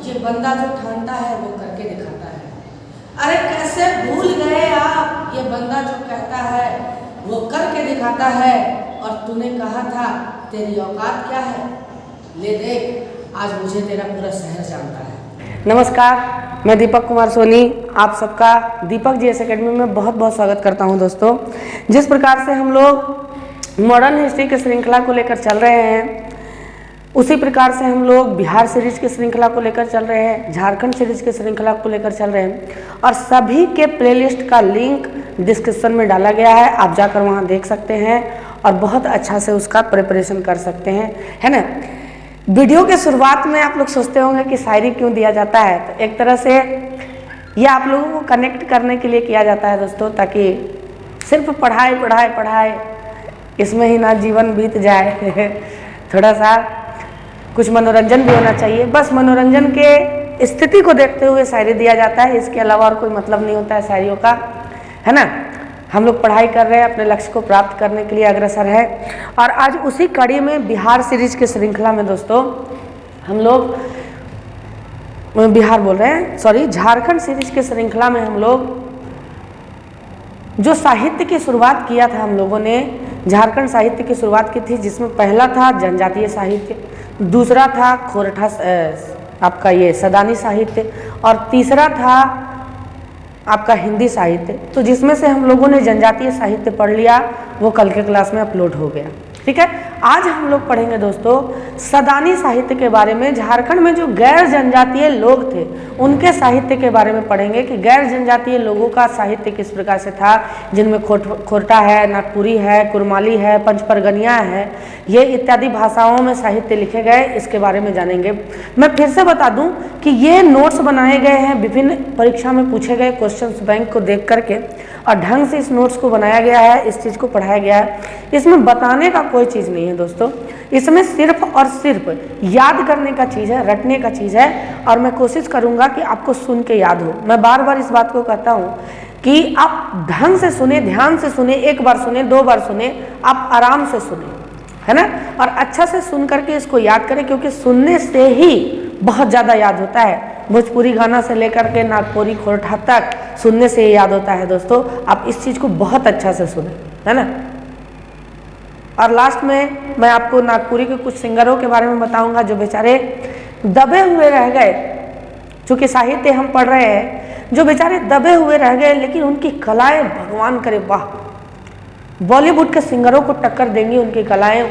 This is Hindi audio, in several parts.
ये बंदा जो ठानता है वो करके दिखाता है। अरे कैसे भूल गए आप, ये बंदा जो कहता है वो करके दिखाता है। और तूने कहा था तेरी औकात क्या है, ले देख आज मुझे तेरा पूरा शहर जानता है। नमस्कार, मैं दीपक कुमार सोनी आप सबका दीपक जी एस एकेडमी में बहुत बहुत स्वागत करता हूं। दोस्तों, जिस प्रकार से हम लोग मॉडर्न हिस्ट्री की श्रृंखला को लेकर चल रहे हैं, उसी प्रकार से हम लोग बिहार सीरीज की श्रृंखला को लेकर चल रहे हैं, झारखंड सीरीज की श्रृंखला को लेकर चल रहे हैं और सभी के प्लेलिस्ट का लिंक डिस्क्रिप्शन में डाला गया है। आप जाकर वहां देख सकते हैं और बहुत अच्छा से उसका प्रिपरेशन कर सकते हैं, है ना। वीडियो के शुरुआत में आप लोग सोचते होंगे कि शायरी क्यों दिया जाता है, तो एक तरह से यह आप लोगों को कनेक्ट करने के लिए किया जाता है दोस्तों, ताकि सिर्फ पढ़ाई पढ़ाई पढ़ाई इसमें ही ना जीवन बीत जाए थोड़ा सा कुछ मनोरंजन भी होना चाहिए। बस मनोरंजन के स्थिति को देखते हुए शायरी दिया जाता है, इसके अलावा और कोई मतलब नहीं होता है शायरियों का, है ना। हम लोग पढ़ाई कर रहे हैं, अपने लक्ष्य को प्राप्त करने के लिए अग्रसर है। और आज उसी कड़ी में बिहार सीरीज की श्रृंखला में दोस्तों हम लोग झारखंड सीरीज की श्रृंखला में हम लोग जो साहित्य की शुरुआत किया था, हम लोगों ने झारखंड साहित्य की शुरुआत की थी, जिसमें पहला था जनजातीय साहित्य, दूसरा था खोरठा आपका ये सदानी साहित्य और तीसरा था आपका हिंदी साहित्य। तो जिसमें से हम लोगों ने जनजातीय साहित्य पढ़ लिया, वो कल के क्लास में अपलोड हो गया। ठीक है, आज हम लोग पढ़ेंगे दोस्तों सदानी साहित्य के बारे में। झारखंड में जो गैर जनजातीय लोग थे उनके साहित्य के बारे में पढ़ेंगे कि गैर जनजातीय लोगों का साहित्य किस प्रकार से था, जिनमें खोरठा है, नागपुरी है, कुरमाली है, पंचपरगनिया है, ये इत्यादि भाषाओं में साहित्य लिखे गए, इसके बारे में जानेंगे। मैं फिर से बता दूं कि ये नोट्स बनाए गए हैं विभिन्न परीक्षा में पूछे गए क्वेश्चंस बैंक को देख करके, और ढंग से इस नोट्स को बनाया गया है, इस चीज़ को पढ़ाया गया है। इसमें बताने का कोई चीज़ नहीं है दोस्तों, इसमें सिर्फ और सिर्फ याद करने का चीज़ है, रटने का चीज़ है। और मैं कोशिश करूंगा कि आपको सुन के याद हो। मैं बार बार इस बात को कहता हूँ कि आप ढंग से सुने, ध्यान से सुने, एक बार सुने, दो बार सुने, आप आराम से सुने, है ना, और अच्छा से सुन करके इसको याद करें, क्योंकि सुनने से ही बहुत ज़्यादा याद होता है। भोजपुरी गाना से लेकर के नागपुरी खोरठा तक सुनने से याद होता है दोस्तों। आप इस चीज़ को बहुत अच्छा से सुने, है ना। और लास्ट में मैं आपको नागपुरी के कुछ सिंगरों के बारे में बताऊंगा जो बेचारे दबे हुए रह गए। चूँकि साहित्य हम पढ़ रहे हैं, जो बेचारे दबे हुए रह गए, लेकिन उनकी कलाएं भगवान करे वाह, बॉलीवुड के सिंगरों को टक्कर देंगी उनकी कलाएं,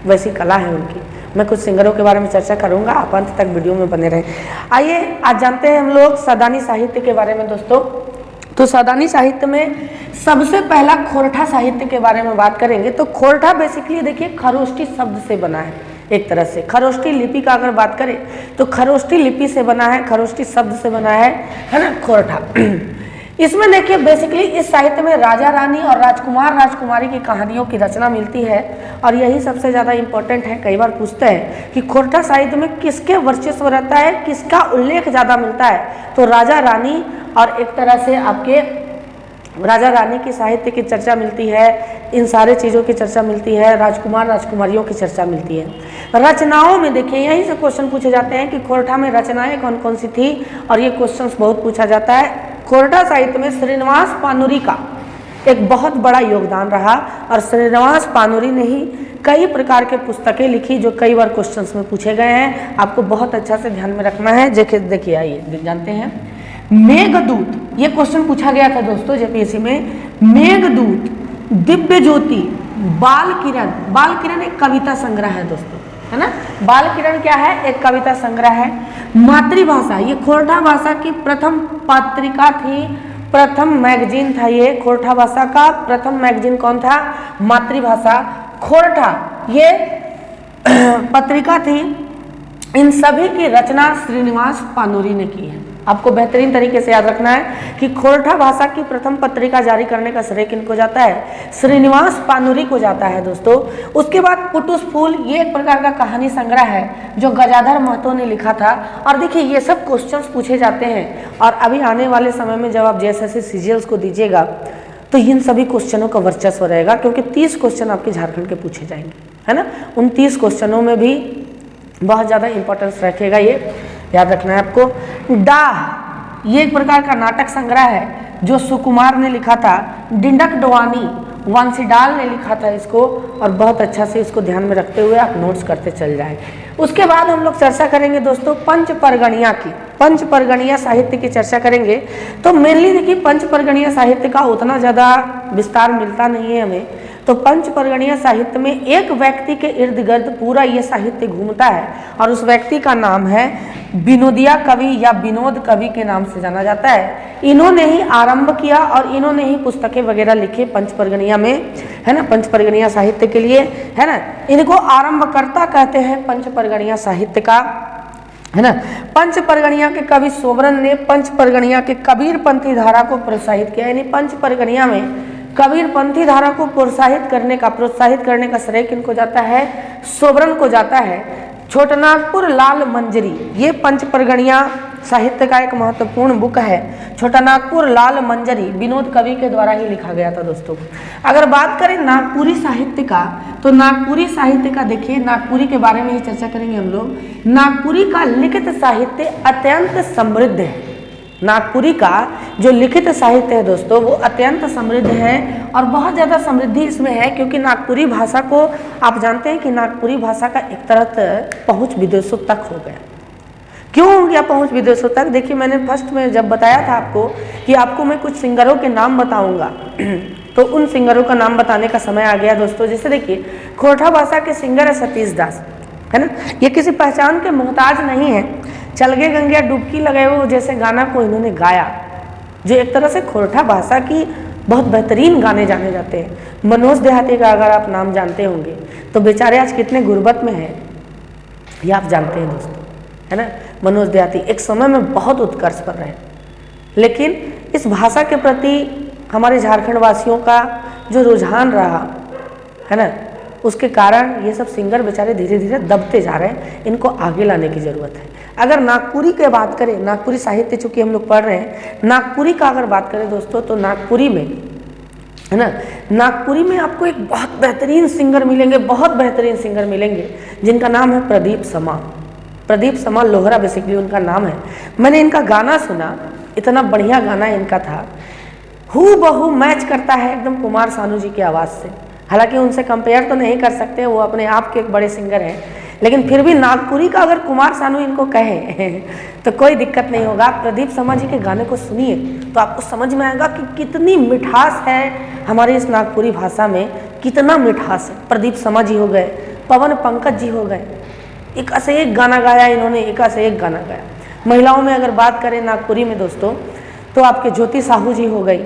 वैसी कला है उनकी। मैं कुछ सिंगरों के बारे में चर्चा करूंगा, आप अंत तक वीडियो में बने रहें। आइए आज जानते हैं हम लोग सदानी साहित्य के बारे में दोस्तों। तो सदानी साहित्य में सबसे पहला खोरठा साहित्य के बारे में बात करेंगे। तो खोरठा बेसिकली देखिए खरोष्टी शब्द से बना है, एक तरह से खरोष्टी लिपि का अगर बात करें तो खरोष्टी लिपि से बना है, खरोष्टी शब्द से बना है ना खोरठा। इसमें देखिए बेसिकली इस साहित्य में राजा रानी और राजकुमार राजकुमारी की कहानियों की रचना मिलती है, और यही सबसे ज़्यादा इम्पोर्टेंट है। कई बार पूछते हैं कि खोरठा साहित्य में किसके वर्चस्व रहता है, किसका उल्लेख ज़्यादा मिलता है, तो राजा रानी और एक तरह से आपके राजा रानी की साहित्य की चर्चा मिलती है, इन सारे चीज़ों की चर्चा मिलती है, राजकुमार राजकुमारियों की चर्चा मिलती है। रचनाओं में देखिए यहीं से क्वेश्चन पूछे जाते हैं कि खोरठा में रचनाएं कौन कौन सी थी, और ये क्वेश्चंस बहुत पूछा जाता है। खोरठा साहित्य में श्रीनिवास पानुरी का एक बहुत बड़ा योगदान रहा, और श्रीनिवास पानुरी ने ही कई प्रकार के पुस्तकें लिखी जो कई बार क्वेश्चंस में पूछे गए हैं। आपको बहुत अच्छा से ध्यान में रखना है। देखिए आइए जानते हैं मेघदूत, ये क्वेश्चन पूछा गया था दोस्तों जेपीएससी में। मेघदूत, दिव्य ज्योति, बाल किरण। बाल किरण एक कविता संग्रह है दोस्तों, है ना। बाल किरण क्या है, एक कविता संग्रह है। मातृभाषा, ये खोरठा भाषा की प्रथम पत्रिका थी, प्रथम मैगजीन था ये। खोरठा भाषा का प्रथम मैगजीन कौन था, मातृभाषा। खोरठा ये पत्रिका थी। इन सभी की रचना श्रीनिवास पानुरी ने की है। आपको बेहतरीन तरीके से याद रखना है कि खोरठा भाषा की प्रथम पत्रिका जारी करने का श्रेय किनको जाता है, श्रीनिवास पानुरी को जाता है दोस्तों। उसके बाद पुटुस फूल, ये एक प्रकार का कहानी संग्रह है जो गजाधर महतो ने लिखा था। और देखिए ये सब क्वेश्चंस पूछे जाते हैं, और अभी आने वाले समय में जब आप जेएसएससी सीजीएल्स को दीजिएगा तो इन सभी क्वेश्चनों का वर्चस्व रहेगा, क्योंकि 30 क्वेश्चन आपके झारखंड के पूछे जाएंगे, है ना। उन 30 क्वेश्चनों में भी बहुत ज़्यादा इंपॉर्टेंस रखेगा ये। याद रखना है आपको। डाह ये एक प्रकार का नाटक संग्रह है जो सुकुमार ने लिखा था। डिंडक डवानी वांसीडाल ने लिखा था इसको, और बहुत अच्छा से इसको ध्यान में रखते हुए आप नोट्स करते चल जाएं। उसके बाद हम लोग चर्चा करेंगे दोस्तों पंच परगणिया की। पंच परगणिया साहित्य की चर्चा करेंगे। तो मेनली देखिए पंच परगणिया साहित्य का उतना ज़्यादा विस्तार मिलता नहीं है हमें। तो पंच परगणिया साहित्य में एक व्यक्ति के इर्द गिर्द पूरा ये साहित्य घूमता है, और उस व्यक्ति का नाम है विनोदिया कवि या विनोद कवि के नाम से जाना जाता है। इन्होंने ही आरंभ किया और इन्होंने ही पुस्तकें वगैरह लिखे पंच परगणिया में, है ना, पंच परगणिया साहित्य के लिए, है ना। इनको आरंभकर्ता कहते हैं पंच परगणिया साहित्य का, है ना। पंच परगणिया के कवि सोबरन ने पंच परगणिया के कबीरपंथी धारा को प्रोत्साहित किया। यानी पंच परगणिया में कबीरपंथी धारा को प्रोत्साहित करने का श्रेय किनको जाता है? सोबरन को जाता है। छोटानागपुर लाल मंजरी ये पंच परगणिया साहित्य का एक महत्वपूर्ण बुक है। छोटानागपुर लाल मंजरी विनोद कवि के द्वारा ही लिखा गया था दोस्तों। अगर बात करें नागपुरी साहित्य का, तो नागपुरी साहित्य का देखिए, नागपुरी के बारे में ही चर्चा करेंगे हम लोग। नागपुरी का लिखित साहित्य अत्यंत समृद्ध है। नागपुरी का जो लिखित साहित्य है दोस्तों वो अत्यंत समृद्ध है, और बहुत ज़्यादा समृद्धि इसमें है क्योंकि नागपुरी भाषा को आप जानते हैं कि नागपुरी भाषा का एक तरह पहुँच विदेशों तक हो गया। क्यों हो गया पहुँच विदेशों तक? देखिए मैंने फर्स्ट में जब बताया था आपको कि आपको मैं कुछ सिंगरों के नाम बताऊंगा तो उन सिंगरों का नाम बताने का समय आ गया दोस्तों। जैसे देखिए खोरठा भाषा के सिंगर है सतीश दास, है ना। ये किसी पहचान के मोहताज नहीं है। चल गे गंगिया डुबकी लगाए वो जैसे गाना को इन्होंने गाया, जो एक तरह से खोरठा भाषा की बहुत बेहतरीन गाने जाने जाते हैं। मनोज देहाती का अगर आप नाम जानते होंगे तो बेचारे आज कितने गुर्बत में हैं ये आप जानते हैं दोस्तों, है ना। मनोज देहाती एक समय में बहुत उत्कर्ष पर रहे, लेकिन इस भाषा के प्रति हमारे झारखंड वासियों का जो रुझान रहा, है ना, उसके कारण ये सब सिंगर बेचारे धीरे धीरे दबते जा रहे हैं। इनको आगे लाने की ज़रूरत है। अगर नागपुरी की बात करें, नागपुरी साहित्य चूँकि हम लोग पढ़ रहे हैं, नागपुरी का अगर बात करें दोस्तों तो नागपुरी में, है ना, नागपुरी में आपको एक बहुत बेहतरीन सिंगर मिलेंगे, बहुत बेहतरीन सिंगर मिलेंगे जिनका नाम है प्रदीप समा। प्रदीप समा लोहरा बेसिकली उनका नाम है। मैंने इनका गाना सुना, इतना बढ़िया गाना इनका था, हूबहू मैच करता है एकदम कुमार सानू जी की आवाज़ से। हालांकि उनसे कंपेयर तो नहीं कर सकते, वो अपने आप के एक बड़े सिंगर हैं, लेकिन फिर भी नागपुरी का अगर कुमार सानू इनको कहे तो कोई दिक्कत नहीं होगा। प्रदीप समा जी के गाने को सुनिए तो आपको समझ में आएगा कि कितनी मिठास है हमारी इस नागपुरी भाषा में, कितना मिठास है। प्रदीप समा जी हो गए, पवन पंकज जी हो गए, एक से एक गाना गाया इन्होंने, एक से एक गाना गाया। महिलाओं में अगर बात करें नागपुरी में दोस्तों तो आपके ज्योति साहू जी हो गई,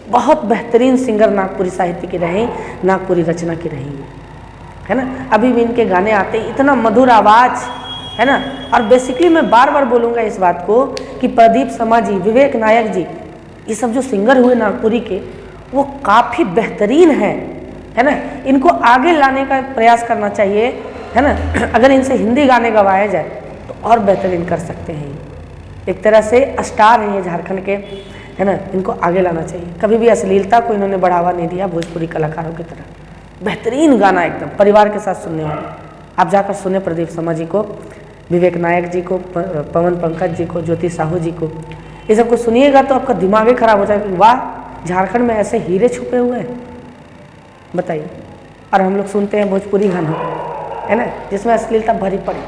बहुत बेहतरीन सिंगर नागपुरी साहित्य की रही, नागपुरी रचना की रही, है ना। अभी भी इनके गाने आते हैं, इतना मधुर आवाज़, है ना। और बेसिकली मैं बार बार बोलूँगा इस बात को कि प्रदीप समा जी, विवेक नायक जी, ये सब जो सिंगर हुए नागपुरी के वो काफ़ी बेहतरीन है ना। इनको आगे लाने का प्रयास करना चाहिए, है ना। अगर इनसे हिंदी गाने गवाए जाए तो और बेहतरीन कर सकते हैं। एक तरह से स्टार हैं ये झारखंड के, है ना। इनको आगे लाना चाहिए। कभी भी अश्लीलता को इन्होंने बढ़ावा नहीं दिया भोजपुरी कलाकारों की तरह। बेहतरीन गाना एकदम परिवार के साथ सुनने वाले, आप जाकर सुने प्रदीप समा जी को, विवेक नायक जी को, पवन पंकज जी को, ज्योति साहू जी को। ये सबको सुनिएगा तो आपका दिमाग ही खराब हो जाएगा। वाह, झारखंड में ऐसे हीरे छुपे हुए हैं, बताइए। और हम लोग सुनते हैं भोजपुरी गाना, है ना, जिसमें अश्लीलता भरी पड़ी।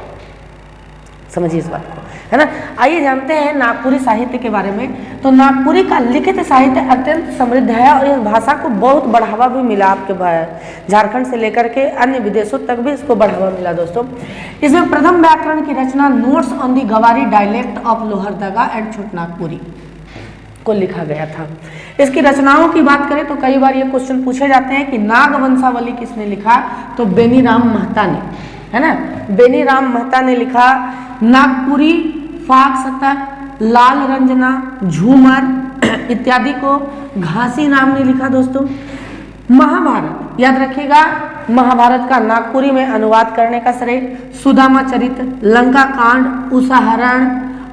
समझिए इस बात को, है ना। आइए जानते हैं नागपुरी साहित्य के बारे में। तो नागपुरी का लिखित साहित्य अत्यंत समृद्ध है और इस भाषा को बहुत बढ़ावा भी मिला। आपके झारखंड से लेकर के अन्य विदेशों तक भी इसको बढ़ावा मिला दोस्तों। इसमें प्रथम व्याकरण की रचना नोट्स ऑन दी गवारी डायलेक्ट ऑफ लोहरदगा एंड छोटनागपुरी को लिखा गया था। इसकी रचनाओं की बात करें तो कई बार ये क्वेश्चन पूछे जाते हैं कि नाग वंशावली किसने लिखा, तो बेनीराम महता ने, है ना। बेनीराम महता ने लिखा। नागपुरी, फाग शतक, लाल रंजना, झूमर इत्यादि को घासी नाम ने लिखा दोस्तों। महाभारत याद रखिएगा, महाभारत का नागपुरी में अनुवाद करने का श्रेय सुदामा चरित्र, लंका कांड, उषाहरण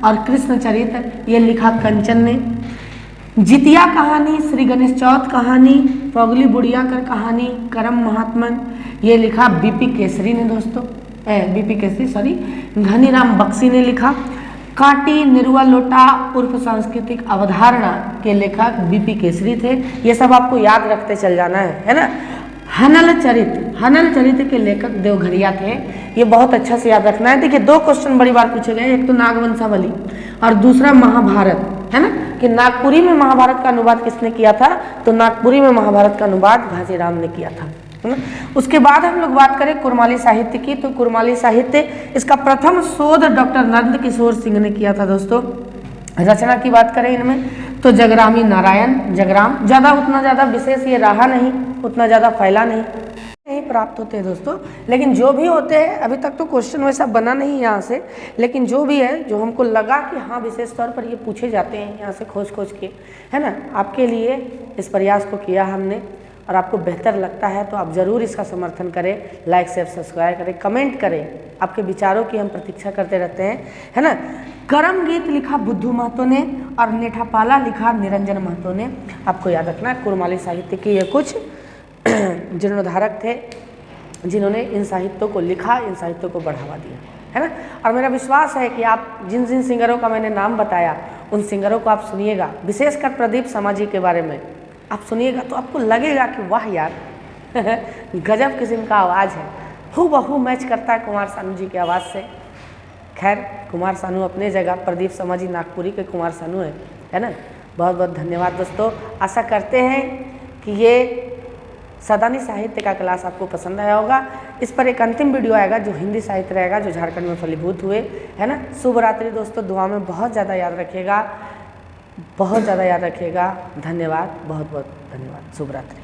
और कृष्ण चरित्र ये लिखा कंचन ने। जितिया कहानी, श्री गणेश चौथ कहानी, फगली बुढ़िया कर कहानी, करम महात्मन ये लिखा बीपी केसरी ने दोस्तों, बीपी केसरी सॉरी, घनीराम बख्शी ने लिखा। काटी निरुआ लोटा उर्फ सांस्कृतिक अवधारणा के लेखक बीपी केसरी थे। ये सब आपको याद रखते चल जाना है ना। हनल चरित्र के लेखक देवघरिया थे। ये बहुत अच्छा से याद रखना है। देखिए 2 क्वेश्चन बड़ी बार पूछे गए, एक तो नागवंशावली और दूसरा महाभारत, है ना, कि नागपुरी में महाभारत का अनुवाद किसने किया था, तो नागपुरी में महाभारत का अनुवाद घासीराम ने किया था, है ना। उसके बाद हम लोग बात करें कुरमाली साहित्य की, तो कुरमाली साहित्य इसका प्रथम शोध डॉक्टर नंद किशोर सिंह ने किया था दोस्तों। रचना की बात करें इनमें तो जगरामी नारायण, जगराम ज़्यादा उतना ज़्यादा विशेष ये रहा नहीं, उतना ज़्यादा फैला नहीं प्राप्त होते हैं दोस्तों। लेकिन जो भी होते हैं, अभी तक तो क्वेश्चन वैसा बना नहीं यहाँ से, लेकिन जो भी है, जो हमको लगा कि हाँ विशेष तौर पर ये पूछे जाते हैं यहाँ से खोज के, है ना, आपके लिए इस प्रयास को किया हमने। और आपको बेहतर लगता है तो आप ज़रूर इसका समर्थन करें, लाइक शेयर सब्सक्राइब करें, कमेंट करें। आपके विचारों की हम प्रतीक्षा करते रहते हैं, है ना। करम गीत लिखा बुद्धू महतो ने और नेठापाला लिखा निरंजन महतो ने। आपको याद रखना कुरमाली साहित्य के ये कुछ जीर्णोद्धारक थे जिन्होंने इन साहित्यों को लिखा, इन साहित्यों को बढ़ावा दिया, है ना। और मेरा विश्वास है कि आप जिन जिन सिंगरों का मैंने नाम बताया उन सिंगरों को आप सुनिएगा, विशेषकर प्रदीप समाजी के बारे में आप सुनिएगा तो आपको लगेगा कि वाह यार गजब किस्म का आवाज़ है, हूबहू मैच करता है कुमार सानू जी की आवाज़ से। खैर कुमार सानू अपने जगह, प्रदीप समाजी नागपुरी के कुमार सानू है ना। बहुत बहुत धन्यवाद दोस्तों। आशा करते हैं कि ये सदानी साहित्य का क्लास आपको पसंद आया होगा। इस पर एक अंतिम वीडियो आएगा जो हिंदी साहित्य रहेगा, जो झारखंड में फलीभूत हुए, है ना। शुभ रात्रि दोस्तों, दुआ में बहुत ज़्यादा याद रखिएगा, बहुत ज़्यादा याद रखिएगा। धन्यवाद, बहुत बहुत धन्यवाद। शुभ रात्रि।